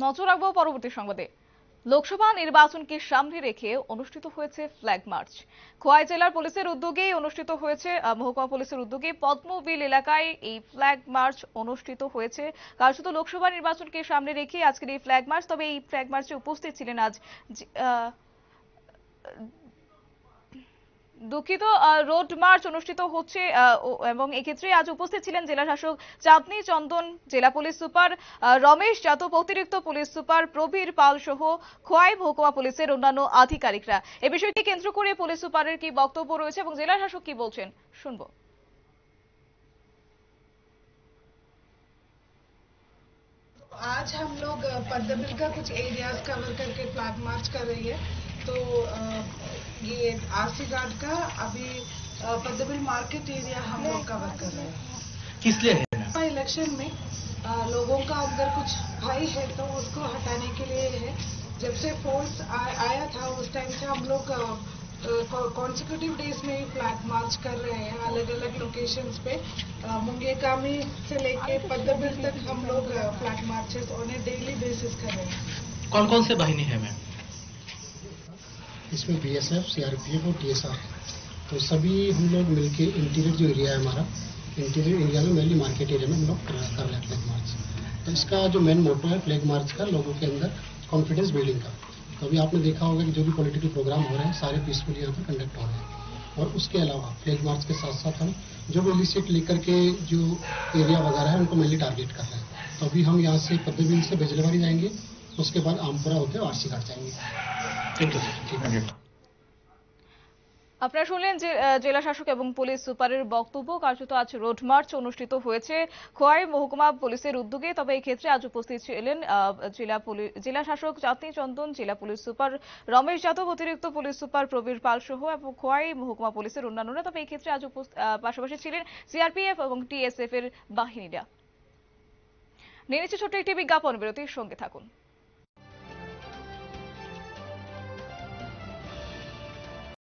নজর রাখবো পরবর্তী সংবাদে। লোকসভা নির্বাচনকে সামনে রেখে অনুষ্ঠিত হয়েছে ফ্ল্যাগ মার্চ। খোয়াই জেলার পুলিশের উদ্যোগেই অনুষ্ঠিত হয়েছে, মহকুমা পুলিশের উদ্যোগে পদ্মবিল এলাকায় এই ফ্ল্যাগ মার্চ অনুষ্ঠিত হয়েছে। কার্যত লোকসভা নির্বাচনকে সামনে রেখে আজকের এই ফ্ল্যাগ মার্চ। তবে এই ফ্ল্যাগ মার্চে উপস্থিত ছিলেন আজ দুঃখিত, রোড মার্চ অনুষ্ঠিত হচ্ছে এবং এক্ষেত্রে আজ উপস্থিত ছিলেন জেলা শাসক চাঁদনী চন্দন, জেলা পুলিশ সুপার রমেশ যাদব, অতিরিক্ত পুলিশ সুপার প্রবীর পাল সহ খোয়াই মহকুমা পুলিশের অন্যান্য আধিকারিকরা। এ বিষয়টি কেন্দ্র করে পুলিশ সুপারের কি বক্তব্য রয়েছে এবং জেলা শাসক কি বলছেন শুনবো। आज हम लोग पद्मबिल का कुछ एरियाज कवर करके फ्लैग मार्च कर रही है। तो ये आरसी घाट का अभी पद्मबिल मार्केट एरिया हम लोग कवर कर रहे हैं। किस लिए है? इलेक्शन में लोगों का अंदर कुछ भय है तो उसको हटाने के लिए है। जब से फोर्स आया था उस टाइम से हम लोग कॉन्सिक्यूटिव डेज में फ्लैग मार्च कर रहे हैं अलग अलग लोकेशंस पे। मुंगेकामी से लेके पद्मबिल तक हम लोग flag marches on A daily basis कर रहे हैं। कौन कौन से बाहिनी है मैम? इसमें बीएसएफ, सीआरपीएफ और टीएसआर है। तो सभी हम लोग मिलके इंटीरियर जो एरिया है हमारा, इंटीरियर एरिया में मेनली मार्केट एरिया में हम लोग कर रहे हैं फ्लैग मार्च। तो इसका जो मेन मोटो है फ्लैग मार्च का, लोगों के अंदर कॉन्फिडेंस बिल्डिंग का। तो अभी आपने देखा होगा कि जो भी पॉलिटिकल प्रोग्राम हो रहे हैं सारे पीसफुली यहाँ पर कंडक्ट हो रहे हैं। और उसके अलावा फ्लैग मार्च के साथ साथ हम जो भी इलिसिट लेकर के जो एरिया वगैरह है उनको मेनली टारगेट कर रहे हैं। तो अभी हम यहाँ से पद्मबिल से बेजलवाड़ी जाएंगे, उसके बाद आमपुरा होते हुए आरसी घाट जाएंगे। ठीक है। আপনারা শুনলেন যে জেলা শাসক এবং পুলিশ সুপারের বক্তব্য। কার্যত আজ রোড মার্চ অনুষ্ঠিত হয়েছে খোয়াই মহকুমা পুলিশের উদ্যোগে। তবে এই ক্ষেত্রে আজ উপস্থিত ছিলেন জেলা শাসক চাঁদনী চন্দন, জেলা পুলিশ সুপার রমেশ যাদব, অতিরিক্ত পুলিশ সুপার প্রবীর পাল সহ এবং খোয়াই মহকুমা পুলিশের অন্যান্যরা। তবে এই ক্ষেত্রে আজ পাশাপাশি ছিলেন সিআরপিএফ এবং টিএসএফ এর বাহিনীরা। নিয়ে নিচ্ছে ছোট্ট একটি বিজ্ঞাপন বিরতির সঙ্গে থাকুন।